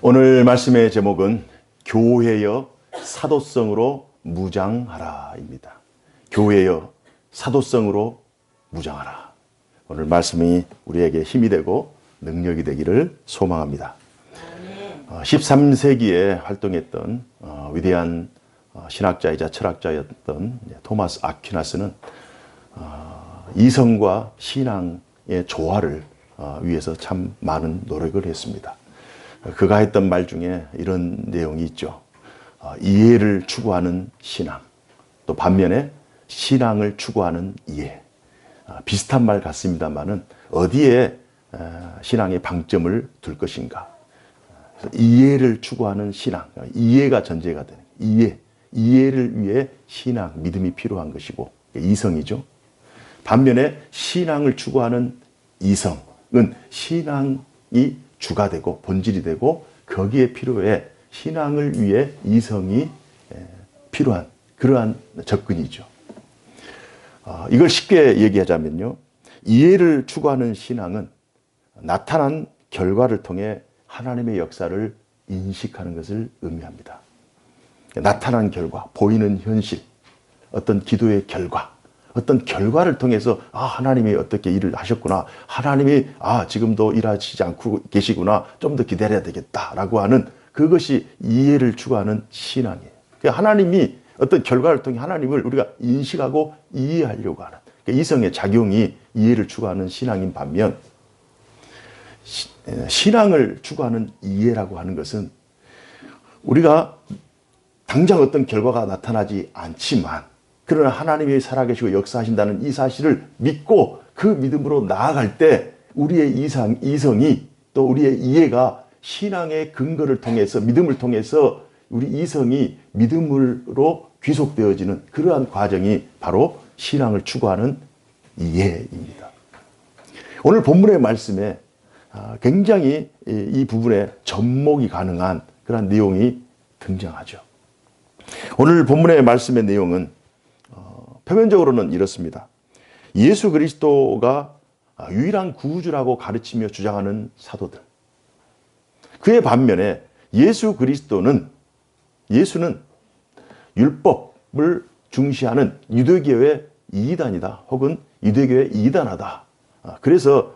오늘 말씀의 제목은 교회여 사도성으로 무장하라입니다. 교회여 사도성으로 무장하라. 오늘 말씀이 우리에게 힘이 되고 능력이 되기를 소망합니다. 13세기에 활동했던 위대한 신학자이자 철학자였던 토마스 아퀴나스는 이성과 신앙의 조화를 위해서 참 많은 노력을 했습니다. 그가 했던 말 중에 이런 내용이 있죠. 이해를 추구하는 신앙, 또 반면에 신앙을 추구하는 이해. 비슷한 말 같습니다만은 어디에 신앙의 방점을 둘 것인가. 이해를 추구하는 신앙, 이해가 전제가 되는 이해를 위해 신앙, 믿음이 필요한 것이고 이성이죠. 반면에 신앙을 추구하는 이성은 신앙이 주가 되고 본질이 되고 거기에 필요해 신앙을 위해 이성이 필요한 그러한 접근이죠. 이걸 쉽게 얘기하자면요. 이해를 추구하는 신앙은 나타난 결과를 통해 하나님의 역사를 인식하는 것을 의미합니다. 나타난 결과, 보이는 현실, 어떤 기도의 결과, 어떤 결과를 통해서 하나님이 어떻게 일을 하셨구나, 하나님이 지금도 일하시지 않고 계시구나, 좀 더 기다려야 되겠다라고 하는 그것이 이해를 추구하는 신앙이에요. 하나님이 어떤 결과를 통해 하나님을 우리가 인식하고 이해하려고 하는 이성의 작용이 이해를 추구하는 신앙인 반면 신앙을 추구하는 이해라고 하는 것은 우리가 당장 어떤 결과가 나타나지 않지만 그러나 하나님이 살아계시고 역사하신다는 이 사실을 믿고 그 믿음으로 나아갈 때 우리의 이성이 또 우리의 이해가 신앙의 근거를 통해서 믿음을 통해서 우리 이성이 믿음으로 귀속되어지는 그러한 과정이 바로 신앙을 추구하는 이해입니다. 오늘 본문의 말씀에 굉장히 이 부분에 접목이 가능한 그런 내용이 등장하죠. 오늘 본문의 말씀의 내용은 표면적으로는 이렇습니다. 예수 그리스도가 유일한 구주라고 가르치며 주장하는 사도들. 그의 반면에 예수는 율법을 중시하는 유대교의 이단이다. 혹은 유대교의 이단하다. 그래서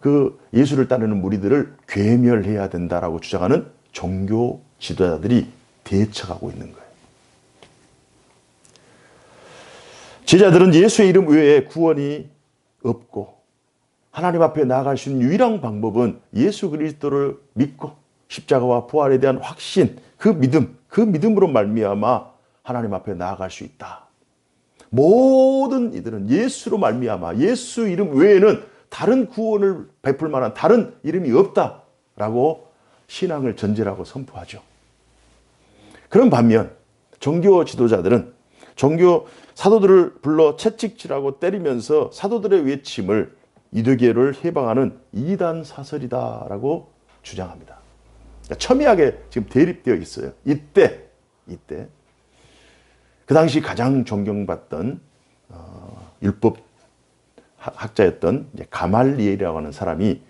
그 예수를 따르는 무리들을 괴멸해야 된다라고 주장하는 종교 지도자들이 대처하고 있는 거예요. 제자들은 예수의 이름 외에 구원이 없고 하나님 앞에 나아갈 수 있는 유일한 방법은 예수 그리스도를 믿고 십자가와 부활에 대한 확신, 그 믿음으로 말미암아 하나님 앞에 나아갈 수 있다. 모든 이들은 예수로 말미암아 예수 이름 외에는 다른 구원을 베풀 만한 다른 이름이 없다라고 신앙을 전제라고 선포하죠. 그런 반면 종교 지도자들은 종교 사도들을 불러 채찍질하고 때리면서 사도들의 외침을 유대교를 해방하는 이단 사설이다라고 주장합니다. 그러니까 첨예하게 지금 대립되어 있어요. 이때 그 당시 가장 존경받던 율법 학자였던 가말리엘이라고 하는 사람이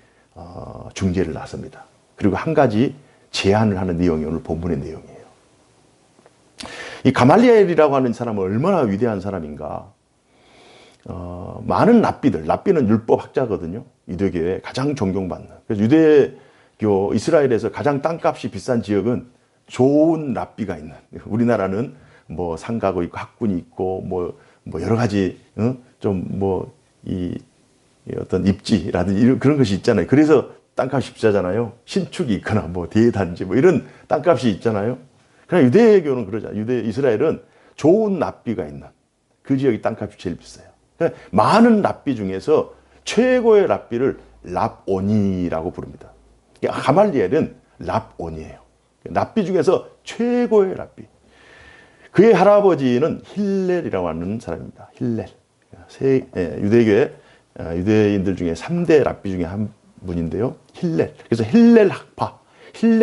중재를 나섭니다. 그리고 한 가지 제안을 하는 내용이 오늘 본문의 내용이에요. 이 가말리엘이라고 하는 사람은 얼마나 위대한 사람인가. 많은 랍비는 율법 학자거든요. 유대교에 가장 존경받는. 그래서 유대교 이스라엘에서 가장 땅값이 비싼 지역은 좋은 랍비가 있는. 우리나라는 뭐 상가고 있고 학군이 있고 뭐 여러 가지 이 어떤 입지라든지 그런 것이 있잖아요. 그래서 땅값이 비싸잖아요. 신축이 있거나 뭐 대단지 뭐 이런 땅값이 있잖아요. 그러나 유대교는 그러잖아요. 이스라엘은 좋은 랍비가 있는 그 지역이 땅값이 제일 비싸요. 그러니까 많은 랍비 중에서 최고의 랍비를 랍오니라고 부릅니다. 가말리엘은 랍오니예요. 랍비 중에서 최고의 랍비. 그의 할아버지는 힐렐이라고 하는 사람입니다. 힐렐. 유대교의 유대인들 중에 3대 랍비 중에 한 분인데요. 힐렐. 그래서 힐렐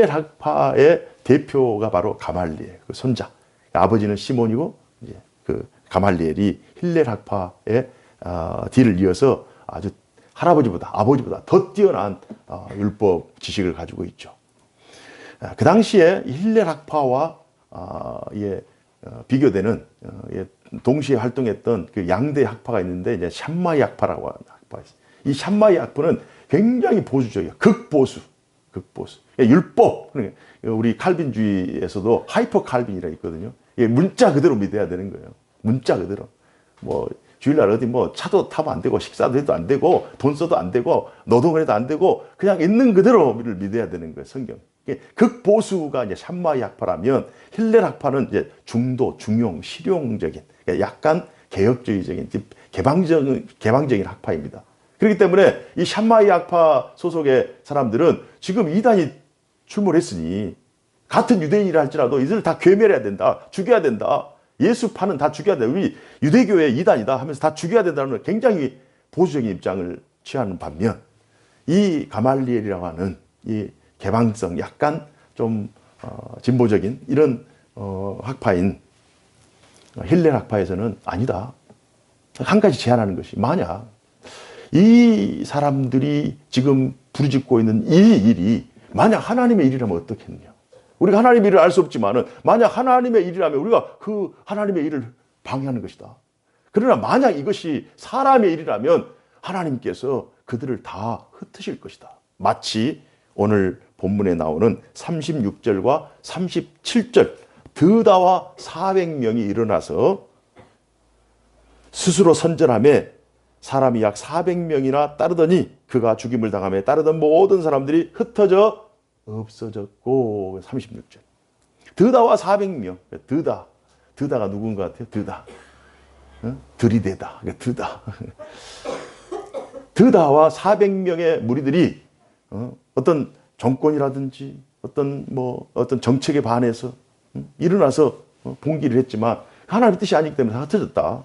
학파의 대표가 바로 가말리엘, 그 손자. 아버지는 시몬이고 이제 그 가말리엘이 힐렐 학파의 뒤를 이어서 아주 아버지보다 더 뛰어난 율법 지식을 가지고 있죠. 그 당시에 힐렐 학파와 비교되는 동시에 활동했던 그 양대 학파가 있는데 이제 샴마이 학파라고 하는 학파가 있어요. 이 샴마이 학파는 굉장히 보수적이에요. 극보수. 율법. 우리 칼빈주의에서도 하이퍼 칼빈이라 있거든요. 문자 그대로 믿어야 되는 거예요. 문자 그대로. 뭐 주일날 어디 뭐 차도 타면 안 되고 식사도 해도 안 되고 돈 써도 안 되고 노동을 해도 안 되고 그냥 있는 그대로를 믿어야 되는 거예요. 성경. 극보수가 이제 샴마이 학파라면 힐렐 학파는 이제 중도, 중용, 실용적인 약간 개혁주의적인 개방적인 학파입니다. 그렇기 때문에 이 샴마이 학파 소속의 사람들은 지금 이단이 출몰했으니 같은 유대인이라 할지라도 이들을 다 괴멸해야 된다. 죽여야 된다. 예수파는 다 죽여야 된다. 우리 유대교의 이단이다 하면서 다 죽여야 된다는 굉장히 보수적인 입장을 취하는 반면 이 가말리엘이라고 하는 이 개방성 약간 좀 진보적인 이런 학파인 힐렐 학파에서는 아니다. 한 가지 제안하는 것이 만약 이 사람들이 지금 부르짖고 있는 이 일이 만약 하나님의 일이라면 어떻겠느냐. 우리가 하나님의 일을 알 수 없지만은 만약 하나님의 일이라면 우리가 그 하나님의 일을 방해하는 것이다. 그러나 만약 이것이 사람의 일이라면 하나님께서 그들을 다 흩으실 것이다. 마치 오늘 본문에 나오는 36절과 37절 드다와 400명이 일어나서 스스로 선전하며 사람이 약 400명이나 따르더니 그가 죽임을 당하며 따르던 모든 사람들이 흩어져 없어졌고 36절 드다와 400명 드다가 누군 것 같아요? 드다 들이대다 드다와 400명의 무리들이 어떤 정권이라든지 어떤 정책에 반해서 일어나서 봉기를 했지만 하나님의 뜻이 아니기 때문에 다 흩어졌다.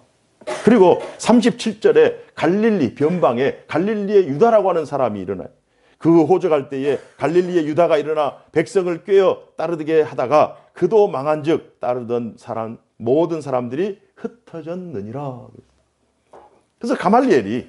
그리고 37절에 갈릴리 변방에 갈릴리의 유다라고 하는 사람이 일어나요. 그 호적할 때에 갈릴리의 유다가 일어나 백성을 꿰어 따르게 하다가 그도 망한즉 따르던 사람 모든 사람들이 흩어졌느니라. 그래서 가말리엘이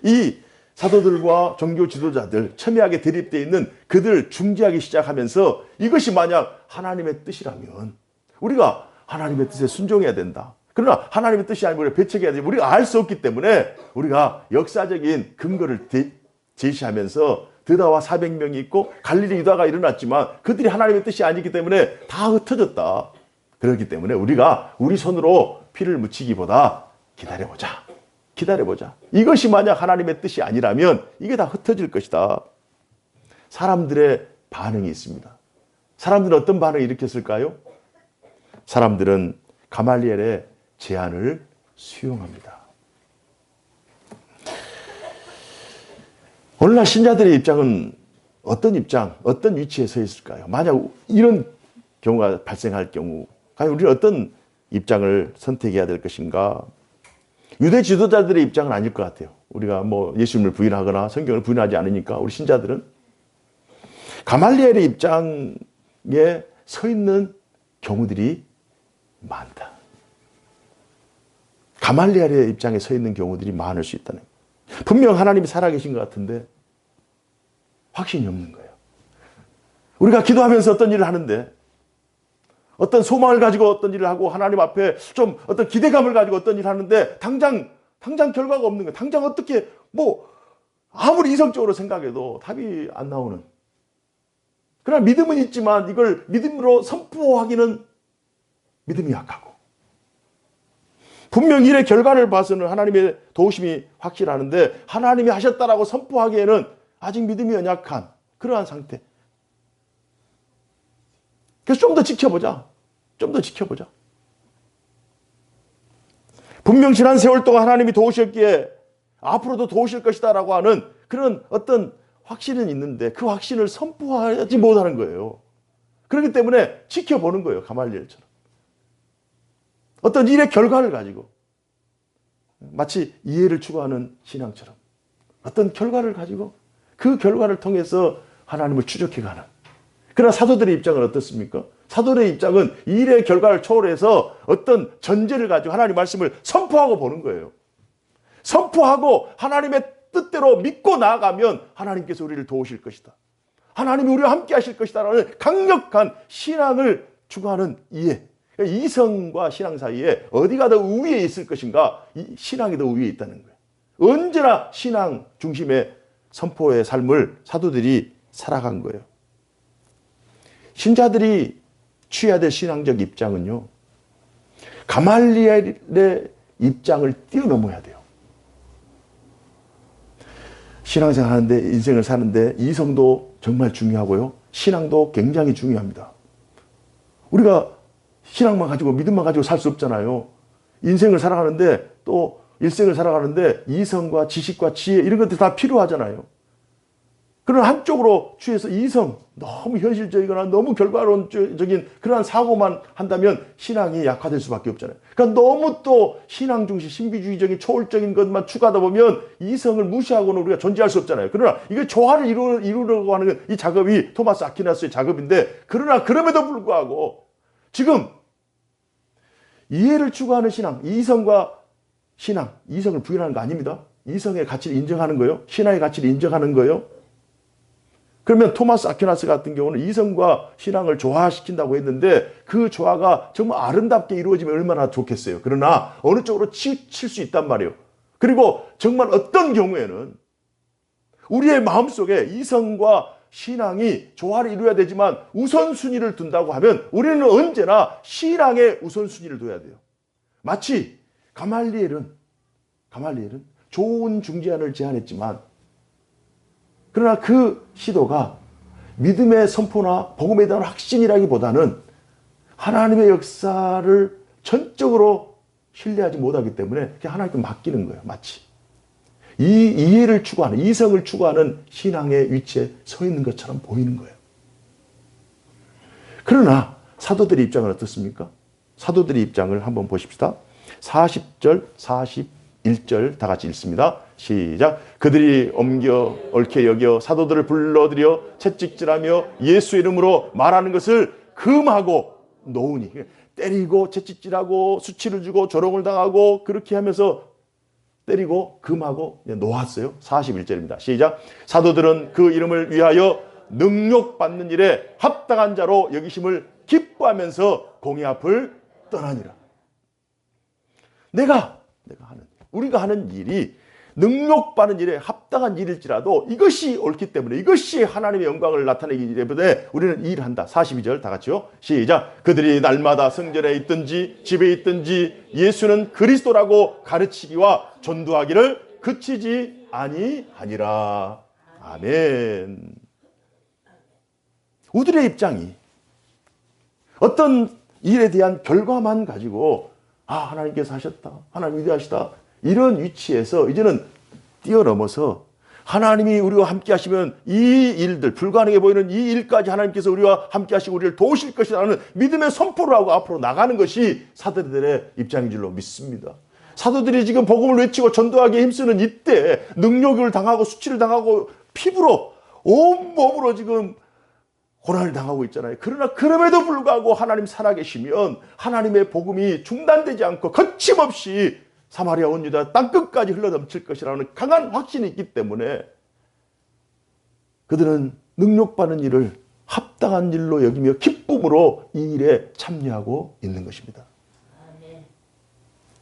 이 사도들과 종교 지도자들 첨예하게 대립되어 있는 그들 중지하기 시작하면서 이것이 만약 하나님의 뜻이라면 우리가 하나님의 뜻에 순종해야 된다. 그러나 하나님의 뜻이 아니고 우리가 배척해야 되지. 우리가 알 수 없기 때문에 우리가 역사적인 근거를 제시하면서 드다와 400명이 있고 갈릴리 유다가 일어났지만 그들이 하나님의 뜻이 아니기 때문에 다 흩어졌다. 그렇기 때문에 우리가 우리 손으로 피를 묻히기보다 기다려보자. 이것이 만약 하나님의 뜻이 아니라면 이게 다 흩어질 것이다. 사람들의 반응이 있습니다. 사람들은 어떤 반응을 일으켰을까요? 사람들은 가말리엘의 제안을 수용합니다. 오늘날 신자들의 입장은 어떤 위치에 서 있을까요? 만약 이런 경우가 발생할 경우 과연 우리는 어떤 입장을 선택해야 될 것인가? 유대 지도자들의 입장은 아닐 것 같아요. 우리가 뭐 예수님을 부인하거나 성경을 부인하지 않으니까 우리 신자들은 가말리엘의 입장에 서 있는 경우들이 많다. 가말리엘의 입장에 서 있는 경우들이 많을 수 있다는 거예요. 분명 하나님이 살아계신 것 같은데 확신이 없는 거예요. 우리가 기도하면서 어떤 일을 하는데 어떤 소망을 가지고 어떤 일을 하고 하나님 앞에 좀 어떤 기대감을 가지고 어떤 일을 하는데 당장 결과가 없는 거예요. 당장 어떻게 아무리 이성적으로 생각해도 답이 안 나오는. 그러나 믿음은 있지만 이걸 믿음으로 선포하기는 믿음이 약하고 분명 일의 결과를 봐서는 하나님의 도우심이 확실하는데 하나님이 하셨다라고 선포하기에는 아직 믿음이 연약한 그러한 상태. 그래서 좀 더 지켜보자. 분명 지난 세월 동안 하나님이 도우셨기에 앞으로도 도우실 것이다 라고 하는 그런 어떤 확신은 있는데 그 확신을 선포하지 못하는 거예요. 그렇기 때문에 지켜보는 거예요. 가말리엘처럼. 어떤 일의 결과를 가지고 마치 이해를 추구하는 신앙처럼 어떤 결과를 가지고 그 결과를 통해서 하나님을 추적해가는. 그러나 사도들의 입장은 어떻습니까? 사도들의 입장은 이 일의 결과를 초월해서 어떤 전제를 가지고 하나님 말씀을 선포하고 보는 거예요. 선포하고 하나님의 뜻대로 믿고 나아가면 하나님께서 우리를 도우실 것이다. 하나님이 우리와 함께 하실 것이다라는 강력한 신앙을 추구하는 이해. 그러니까 이성과 신앙 사이에 어디가 더 우위에 있을 것인가? 이 신앙이 더 우위에 있다는 거예요. 언제나 신앙 중심의 선포의 삶을 사도들이 살아간 거예요. 신자들이 취해야 될 신앙적 입장은요, 가말리엘의 입장을 뛰어넘어야 돼요. 신앙생활 하는데, 인생을 사는데 이성도 정말 중요하고요, 신앙도 굉장히 중요합니다. 우리가 신앙만 가지고 믿음만 가지고 살 수 없잖아요. 인생을 살아가는데, 또 일생을 살아가는데 이성과 지식과 지혜 이런 것들이 다 필요하잖아요. 그런 한쪽으로 취해서 이성, 너무 현실적이거나 너무 결과론적인 그러한 사고만 한다면 신앙이 약화될 수밖에 없잖아요. 그러니까 너무 또 신앙 중심, 신비주의적인 초월적인 것만 추구하다 보면 이성을 무시하고는 우리가 존재할 수 없잖아요. 그러나 이게 조화를 이루려고 하는 이 작업이 토마스 아퀴나스의 작업인데, 그러나 그럼에도 불구하고 지금 이해를 추구하는 신앙, 이성과 신앙, 이성을 부인하는 거 아닙니다. 이성의 가치를 인정하는 거예요. 신앙의 가치를 인정하는 거예요. 그러면 토마스 아퀴나스 같은 경우는 이성과 신앙을 조화시킨다고 했는데, 그 조화가 정말 아름답게 이루어지면 얼마나 좋겠어요. 그러나 어느 쪽으로 치칠 수 있단 말이에요. 그리고 정말 어떤 경우에는 우리의 마음속에 이성과 신앙이 조화를 이루어야 되지만 우선순위를 둔다고 하면 우리는 언제나 신앙의 우선순위를 둬야 돼요. 마치 가말리엘은 좋은 중재안을 제안했지만, 그러나 그 시도가 믿음의 선포나 복음에 대한 확신이라기보다는 하나님의 역사를 전적으로 신뢰하지 못하기 때문에 그냥 하나님께 맡기는 거예요. 마치 이 이해를 추구하는, 이성을 추구하는 신앙의 위치에 서 있는 것처럼 보이는 거예요. 그러나 사도들의 입장은 어떻습니까? 사도들의 입장을 한번 보십시다. 40절, 41절 다 같이 읽습니다. 시작. 그들이 옮겨 옳게 여겨 사도들을 불러들여 채찍질하며 예수 이름으로 말하는 것을 금하고 놓으니, 때리고 채찍질하고 수치를 주고 조롱을 당하고 그렇게 하면서 때리고 금하고 놓았어요. 41절입니다. 시작. 사도들은 그 이름을 위하여 능욕받는 일에 합당한 자로 여기심을 기뻐하면서 공의 앞을 떠나니라. 우리가 하는 일이 능욕받는 일에 합당한 일일지라도 이것이 옳기 때문에, 이것이 하나님의 영광을 나타내기 때문에 우리는 이 일을 한다. 42절 다 같이요. 시작. 그들이 날마다 성전에 있든지 집에 있든지 예수는 그리스도라고 가르치기와 전도하기를 그치지 아니하니라. 아멘. 우리의 입장이 어떤 일에 대한 결과만 가지고 하나님께서 하셨다, 하나님 위대하시다, 이런 위치에서 이제는 뛰어넘어서 하나님이 우리와 함께 하시면 이 일들, 불가능해 보이는 이 일까지 하나님께서 우리와 함께 하시고 우리를 도우실 것이라는 믿음의 선포를 하고 앞으로 나가는 것이 사도들의 입장인 줄로 믿습니다. 사도들이 지금 복음을 외치고 전도하기에 힘쓰는 이때 능욕을 당하고 수치를 당하고 피부로 온몸으로 지금 고난을 당하고 있잖아요. 그러나 그럼에도 불구하고 하나님 살아계시면 하나님의 복음이 중단되지 않고 거침없이 사마리아 온 유다 땅끝까지 흘러넘칠 것이라는 강한 확신이 있기 때문에 그들은 능욕받는 일을 합당한 일로 여기며 기쁨으로 이 일에 참여하고 있는 것입니다.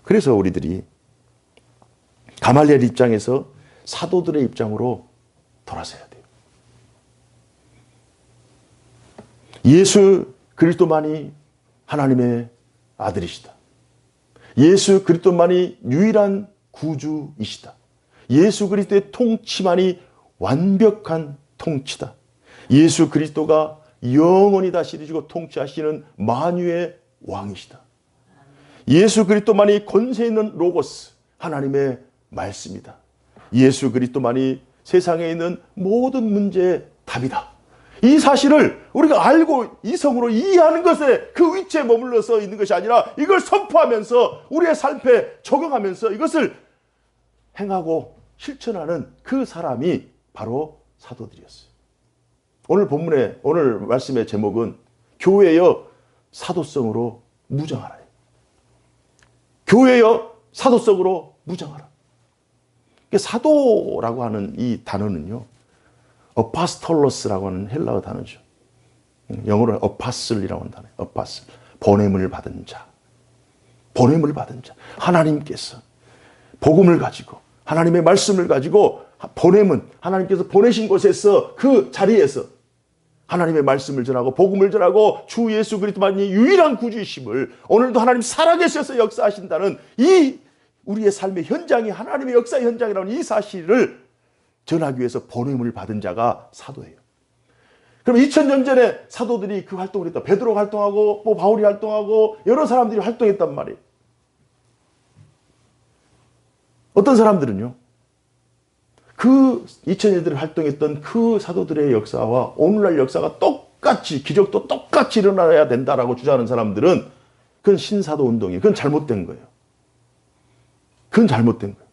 그래서 우리들이 가말리엘 입장에서 사도들의 입장으로 돌아서야 돼요. 예수 그리스도만이 하나님의 아들이시다. 예수 그리스도만이 유일한 구주이시다. 예수 그리스도의 통치만이 완벽한 통치다. 예수 그리스도가 영원히 다스리시고 통치하시는 만유의 왕이시다. 예수 그리스도만이 권세 있는 로고스, 하나님의 말씀이다. 예수 그리스도만이 세상에 있는 모든 문제의 답이다. 이 사실을 우리가 알고 이성으로 이해하는 것에 그 위치에 머물러서 있는 것이 아니라 이걸 선포하면서 우리의 삶에 적용하면서 이것을 행하고 실천하는 그 사람이 바로 사도들이었어요. 오늘 본문의, 오늘 말씀의 제목은 교회여 사도성으로 무장하라. 교회여 사도성으로 무장하라. 사도라고 하는 이 단어는요, 어파스톨로스라고 하는 헬라어 단어죠. 영어로 어파슬이라고 하는 단어예요. 어파슬. 보냄을 받은 자. 보냄을 받은 자. 하나님께서 복음을 가지고 하나님의 말씀을 가지고 보냄은 하나님께서 보내신 곳에서 그 자리에서 하나님의 말씀을 전하고 복음을 전하고 주 예수 그리스도만이 유일한 구주이심을 오늘도 하나님 살아계셔서 역사하신다는 이 우리의 삶의 현장이 하나님의 역사의 현장이라는 이 사실을 전하기 위해서 보냄을 받은 자가 사도예요. 그럼 2000년 전에 사도들이 그 활동을 했다. 베드로가 활동하고 뭐 바울이 활동하고 여러 사람들이 활동했단 말이에요. 어떤 사람들은요. 그 2000년 전에 활동했던 그 사도들의 역사와 오늘날 역사가 똑같이 기적도 똑같이 일어나야 된다라고 주장하는 사람들은 그건 신사도 운동이에요. 그건 잘못된 거예요. 그건 잘못된 거예요.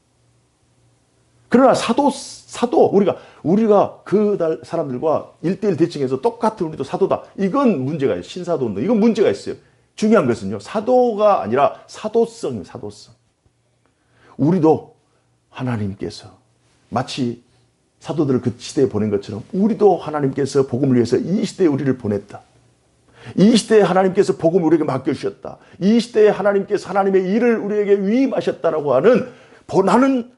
그러나 사도 우리가 그 사람들과 1대1 대칭해서 똑같은 우리도 사도다. 이건 문제가 있어요. 신사도 운동. 이건 문제가 있어요. 중요한 것은요. 사도가 아니라 사도성이에요. 사도성. 우리도 하나님께서 마치 사도들을 그 시대에 보낸 것처럼 우리도 하나님께서 복음을 위해서 이 시대에 우리를 보냈다. 이 시대에 하나님께서 복음을 우리에게 맡겨주셨다. 이 시대에 하나님께서 하나님의 일을 우리에게 위임하셨다라고 하는 나는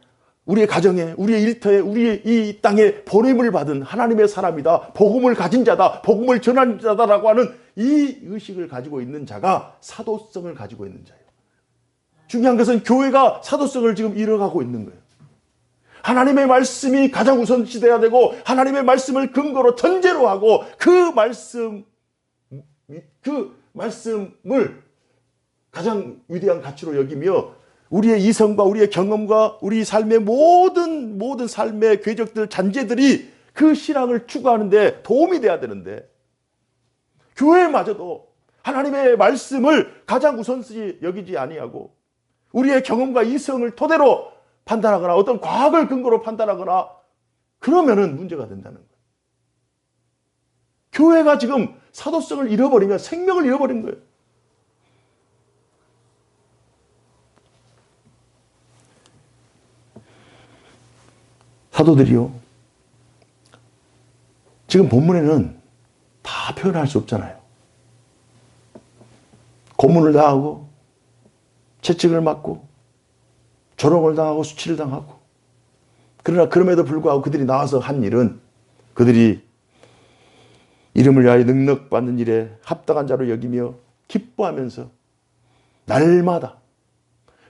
우리의 가정에 우리의 일터에 우리의 이 땅에 보냄을 받은 하나님의 사람이다. 복음을 가진 자다. 복음을 전하는 자다라고 하는 이 의식을 가지고 있는 자가 사도성을 가지고 있는 자예요. 중요한 것은 교회가 사도성을 지금 잃어가고 있는 거예요. 하나님의 말씀이 가장 우선시돼야 되고 하나님의 말씀을 근거로 전제로 하고 그 말씀을 가장 위대한 가치로 여기며 우리의 이성과 우리의 경험과 우리 삶의 모든 삶의 궤적들 잔재들이 그 신앙을 추구하는 데 도움이 돼야 되는데 교회마저도 하나님의 말씀을 가장 우선시 여기지 아니하고 우리의 경험과 이성을 토대로 판단하거나 어떤 과학을 근거로 판단하거나 그러면은 문제가 된다는 거예요. 교회가 지금 사도성을 잃어버리면 생명을 잃어버린 거예요. 사도들이요. 지금 본문에는 다 표현할 수 없잖아요. 고문을 당하고 채찍을 맞고 조롱을 당하고 수치를 당하고 그러나 그럼에도 불구하고 그들이 나와서 한 일은 그들이 이름을 위하여 능력받는 일에 합당한 자로 여기며 기뻐하면서 날마다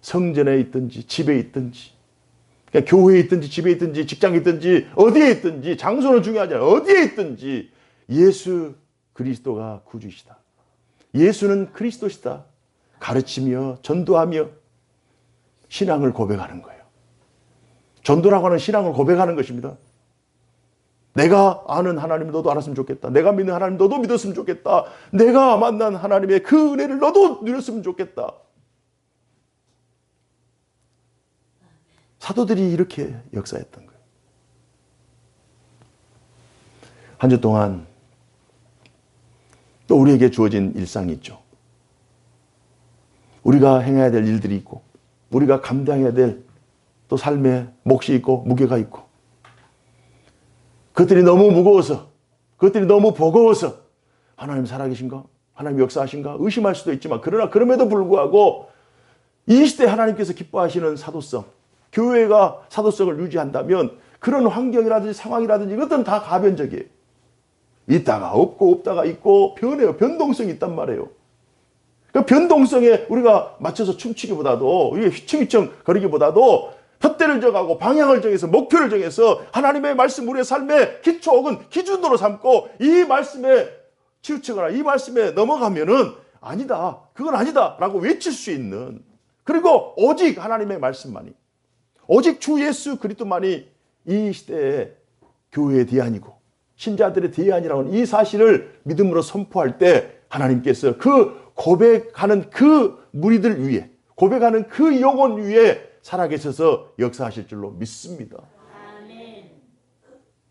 성전에 있든지 집에 있든지 그러니까 교회에 있든지 집에 있든지 직장에 있든지 어디에 있든지 장소는 중요하지 않아요. 어디에 있든지 예수 그리스도가 구주이시다. 예수는 그리스도시다. 가르치며 전도하며 신앙을 고백하는 거예요. 전도라고 하는 신앙을 고백하는 것입니다. 내가 아는 하나님 너도 알았으면 좋겠다. 내가 믿는 하나님 너도 믿었으면 좋겠다. 내가 만난 하나님의 그 은혜를 너도 누렸으면 좋겠다. 사도들이 이렇게 역사했던 거예요. 한 주 동안 또 우리에게 주어진 일상이 있죠. 우리가 행해야 될 일들이 있고 우리가 감당해야 될 또 삶의 몫이 있고 무게가 있고 그것들이 너무 무거워서 그것들이 너무 버거워서 하나님 살아계신가? 하나님 역사하신가? 의심할 수도 있지만 그러나 그럼에도 불구하고 이 시대에 하나님께서 기뻐하시는 사도성 교회가 사도성을 유지한다면 그런 환경이라든지 상황이라든지 이것들은 다 가변적이에요. 있다가 없고 없다가 있고 변해요. 변동성이 있단 말이에요. 그 변동성에 우리가 맞춰서 춤추기보다도 이게 휘청휘청 거리기보다도 푯대를 정하고 방향을 정해서 목표를 정해서 하나님의 말씀 우리의 삶의 기초 혹은 기준으로 삼고 이 말씀에 치우치거나 이 말씀에 넘어가면은 아니다. 그건 아니다. 라고 외칠 수 있는 그리고 오직 하나님의 말씀만이 오직 주 예수 그리스도만이 이 시대의 교회의 대안이고 신자들의 대안이라는 이 사실을 믿음으로 선포할 때 하나님께서 그 고백하는 그 무리들 위에 고백하는 그 영혼 위에 살아계셔서 역사하실 줄로 믿습니다.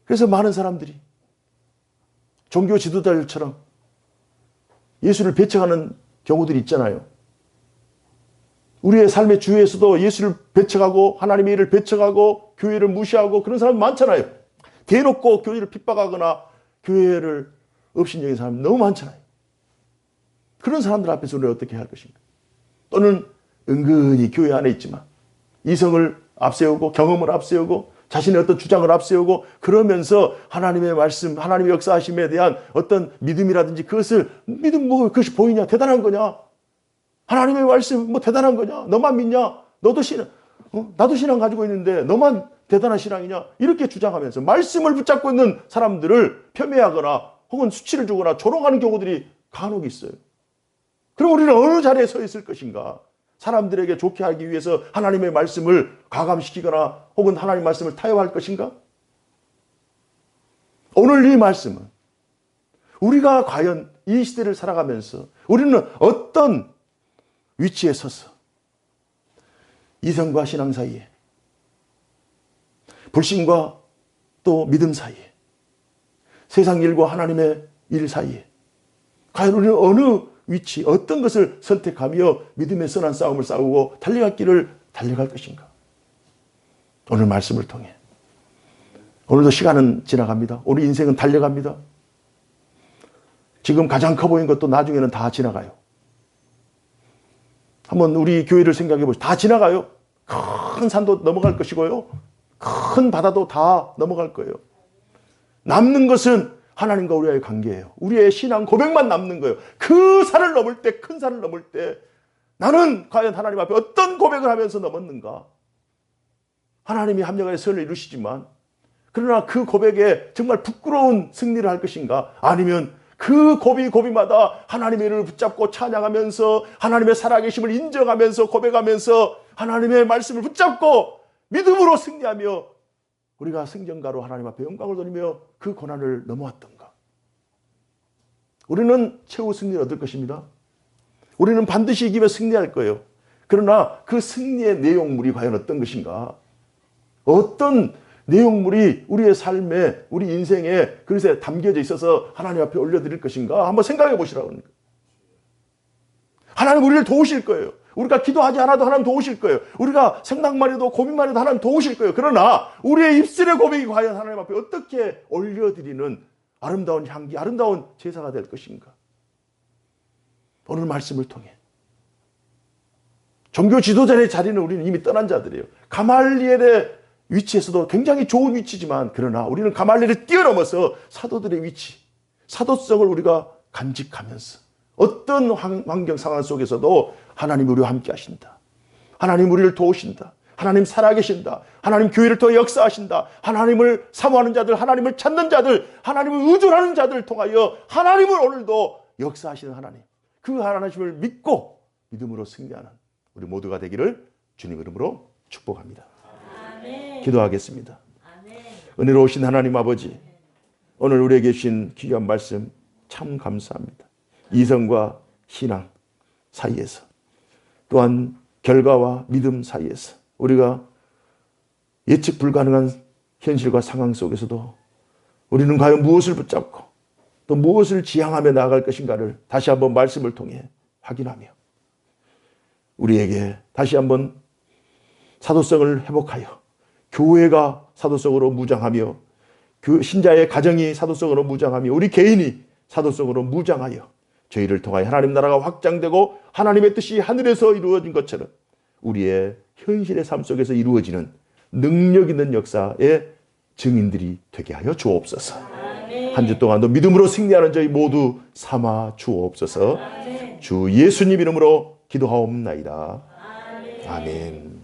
그래서 많은 사람들이 종교 지도자들처럼 예수를 배척하는 경우들이 있잖아요. 우리의 삶의 주위에서도 예수를 배척하고 하나님의 일을 배척하고 교회를 무시하고 그런 사람 많잖아요. 대놓고 교회를 핍박하거나 교회를 업신여긴 사람 너무 많잖아요. 그런 사람들 앞에서 우리가 어떻게 해야 할 것인가? 또는 은근히 교회 안에 있지만 이성을 앞세우고 경험을 앞세우고 자신의 어떤 주장을 앞세우고 그러면서 하나님의 말씀, 하나님의 역사하심에 대한 어떤 믿음이라든지 그것을 믿음 뭐 그것이 보이냐? 대단한 거냐? 하나님의 말씀 뭐 대단한 거냐? 너만 믿냐? 너도 신앙, 나도 신앙 가지고 있는데 너만 대단한 신앙이냐? 이렇게 주장하면서 말씀을 붙잡고 있는 사람들을 폄훼하거나 혹은 수치를 주거나 조롱하는 경우들이 간혹 있어요. 그럼 우리는 어느 자리에 서 있을 것인가? 사람들에게 좋게 하기 위해서 하나님의 말씀을 가감시키거나 혹은 하나님의 말씀을 타협할 것인가? 오늘 이 말씀은 우리가 과연 이 시대를 살아가면서 우리는 어떤 위치에 서서 이성과 신앙 사이에 불신과 또 믿음 사이에 세상 일과 하나님의 일 사이에 과연 우리는 어느 위치, 어떤 것을 선택하며 믿음의 선한 싸움을 싸우고 달려갈 길을 달려갈 것인가? 오늘 말씀을 통해 오늘도 시간은 지나갑니다. 우리 인생은 달려갑니다. 지금 가장 커 보이는 것도 나중에는 다 지나가요. 한번 우리 교회를 생각해 보시죠. 다 지나가요. 큰 산도 넘어갈 것이고요. 큰 바다도 다 넘어갈 거예요. 남는 것은 하나님과 우리와의 관계예요. 우리의 신앙 고백만 남는 거예요. 그 산을 넘을 때, 큰 산을 넘을 때 나는 과연 하나님 앞에 어떤 고백을 하면서 넘었는가? 하나님이 합력하여 선을 이루시지만 그러나 그 고백에 정말 부끄러운 승리를 할 것인가? 아니면 그 고비마다 하나님의 이름을 붙잡고 찬양하면서 하나님의 살아계심을 인정하면서 고백하면서 하나님의 말씀을 붙잡고 믿음으로 승리하며 우리가 승전가로 하나님 앞에 영광을 돌리며 그 고난을 넘어왔던가? 우리는 최후 승리를 얻을 것입니다. 우리는 반드시 이기며 승리할 거예요. 그러나 그 승리의 내용물이 과연 어떤 것인가? 어떤 내용물이 우리의 삶에, 우리 인생에 그릇에 담겨져 있어서 하나님 앞에 올려드릴 것인가? 한번 생각해 보시라고 하는 거예요. 하나님 우리를 도우실 거예요. 우리가 기도하지 않아도 하나님 도우실 거예요. 우리가 생각만 해도 고민만 해도 하나님 도우실 거예요. 그러나 우리의 입술의 고백이 과연 하나님 앞에 어떻게 올려드리는 아름다운 향기, 아름다운 제사가 될 것인가? 오늘 말씀을 통해 종교 지도자의 자리는 우리는 이미 떠난 자들이에요. 가말리엘의 위치에서도 굉장히 좋은 위치지만 그러나 우리는 가말리엘을 뛰어넘어서 사도들의 위치, 사도성을 우리가 간직하면서 어떤 환경 상황 속에서도 하나님 우리와 함께 하신다. 하나님 우리를 도우신다. 하나님 살아계신다. 하나님 교회를 통해 역사하신다. 하나님을 사모하는 자들, 하나님을 찾는 자들, 하나님을 의존하는 자들을 통하여 하나님을 오늘도 역사하시는 하나님. 그 하나님을 믿고 믿음으로 승리하는 우리 모두가 되기를 주님 이름으로 축복합니다. 아멘. 기도하겠습니다. 아멘. 은혜로우신 하나님 아버지, 오늘 우리에게 주신 귀한 말씀 참 감사합니다. 이성과 신앙 사이에서 또한 결과와 믿음 사이에서 우리가 예측 불가능한 현실과 상황 속에서도 우리는 과연 무엇을 붙잡고 또 무엇을 지향하며 나아갈 것인가를 다시 한번 말씀을 통해 확인하며 우리에게 다시 한번 사도성을 회복하여 교회가 사도성으로 무장하며 그 신자의 가정이 사도성으로 무장하며 우리 개인이 사도성으로 무장하여 저희를 통하여 하나님 나라가 확장되고 하나님의 뜻이 하늘에서 이루어진 것처럼 우리의 현실의 삶 속에서 이루어지는 능력 있는 역사의 증인들이 되게 하여 주옵소서. 한 주 동안도 믿음으로 승리하는 저희 모두 삼아 주옵소서. 주 예수님 이름으로 기도하옵나이다. 아멘.